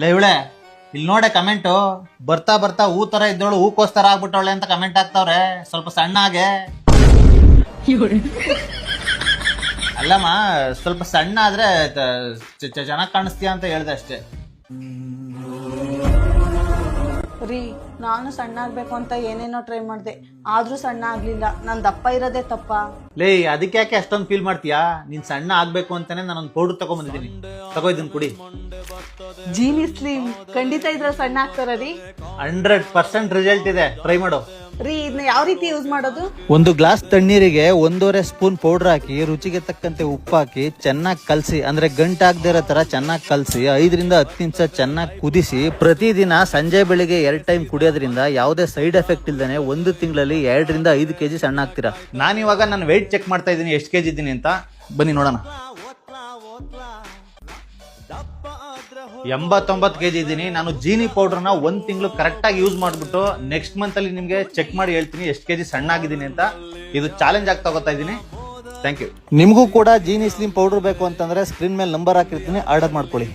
ಲೇ ಇವಳೆ ಇಲ್ಲಿ ನೋಡೆ ಕಮೆಂಟು, ಬರ್ತಾ ಬರ್ತಾ ಹೂ ತರ ಇದ್ದೋಳು ಹೂಕೋಸ್ತರ ಆಗ್ಬಿಟ್ಟವಳೆ ಅಂತ ಕಮೆಂಟ್ ಆಗ್ತಾವ್ರೆ. ಸ್ವಲ್ಪ ಸಣ್ಣ ಆಗೆ. ಅಲ್ಲಮ್ಮ, ಸ್ವಲ್ಪ ಸಣ್ಣ ಆದ್ರೆ ಚೆನ್ನಾಗ್ ಕಾಣಿಸ್ತೀಯ ಅಂತ ಹೇಳ್ದೆ ಅಷ್ಟೇ. ರೀ, ನಾನು ಸಣ್ಣ ಆಗ್ಬೇಕು ಅಂತ ಏನೇನೋ ಟ್ರೈ ಮಾಡಿದೆ, ಆದ್ರೂ ಸಣ್ಣ ಆಗ್ಲಿಲ್ಲ. ನಾನ್ ದಪ್ಪ ಇರೋದೇ ತಪ್ಪ. ಲೇ ಅದಕ್ಕೆ ಯಾಕೆ ಅಷ್ಟೊಂದು ಫೀಲ್ ಮಾಡ್ತೀಯಾ? ನೀನ್ ಸಣ್ಣ ಆಗ್ಬೇಕು ಅಂತಾನೆ ನಾನೊಂದು ಪೌಡರ್ ತಗೊಂಡ್ಬಂದಿದ್ದೀನಿ, ತಗೋ ಇದನ್ ಕುಡಿ. ಜೀನಿ ಸ್ಲಿಮ್ ಖಂಡಿತ ಇದ್ರ ಸಣ್ಣ ಆಗ್ತಾರ ರೀ? 100% ರಿಸಲ್ಟ್ ಇದೆ, ಟ್ರೈ ಮಾಡು. ರೀ, ಇದನ್ನ ಯಾವ ರೀತಿ ಯೂಸ್ ಮಾಡೋದು? ಒಂದು ಗ್ಲಾಸ್ ತಣ್ಣೀರಿಗೆ 1.5 ಸ್ಪೂನ್ ಪೌಡರ್ ಹಾಕಿ, ರುಚಿಗೆ ತಕ್ಕಂತೆ ಉಪ್ಪು ಹಾಕಿ ಚೆನ್ನಾಗಿ ಕಲಸಿ, ಅಂದ್ರೆ ಗಂಟಾಗದೇ ಇರೋ ತರ ಚೆನ್ನಾಗಿ ಕಲಸಿ 5 ರಿಂದ 10 ನಿಮಿಷ ಚೆನ್ನಾಗಿ ಕುದಿಸಿ, ಪ್ರತಿದಿನ ಸಂಜೆ ಬೆಳಿಗ್ಗೆ 2 ಟೈಮ್ ಕುಡಿಯೋದ್ರಿಂದ ಯಾವುದೇ ಸೈಡ್ ಎಫೆಕ್ಟ್ ಇಲ್ದೇನೆ 1 ತಿಂಗಳಲ್ಲಿ 2 ರಿಂದ 5 kg ಸಣ್ಣ ಆಗ್ತೀರಾ. ನಾನಿವಾಗ ನನ್ನ ವೆಯ್ಟ್ ಚೆಕ್ ಮಾಡ್ತಾ ಇದ್ದೀನಿ, ಎಷ್ಟು kg ಇದ್ದೀನಿ ಅಂತ. ಬನ್ನಿ ನೋಡೋಣ. 89 kg ಇದ್ದೀನಿ. ನಾನು ಜೀನಿ ಪೌಡರ್ನ 1 ತಿಂಗಳು ಕರೆಕ್ಟ್ ಆಗಿ ಯೂಸ್ ಮಾಡ್ಬಿಟ್ಟು ನೆಕ್ಸ್ಟ್ ಮಂತ್ ಅಲ್ಲಿ ನಿಮ್ಗೆ ಚೆಕ್ ಮಾಡಿ ಹೇಳ್ತೀನಿ ಎಷ್ಟು kg ಸಣ್ಣ ಆಗಿದ್ದೀನಿ ಅಂತ. ಇದು ಚಾಲೆಂಜ್ ಆಗಿ ತಗೋತಾ ಇದ್ದೀನಿ. Thank you. ನಿಮಗೂ ಕೂಡ ಜೀನಿ ಸ್ಲಿಮ್ ಪೌಡರ್ ಬೇಕು ಅಂತಂದ್ರೆ ಸ್ಕ್ರೀನ್ ಮೇಲೆ ನಂಬರ್ ಹಾಕಿರ್ತೀನಿ, ಆರ್ಡರ್ ಮಾಡ್ಕೊಳ್ಳಿ.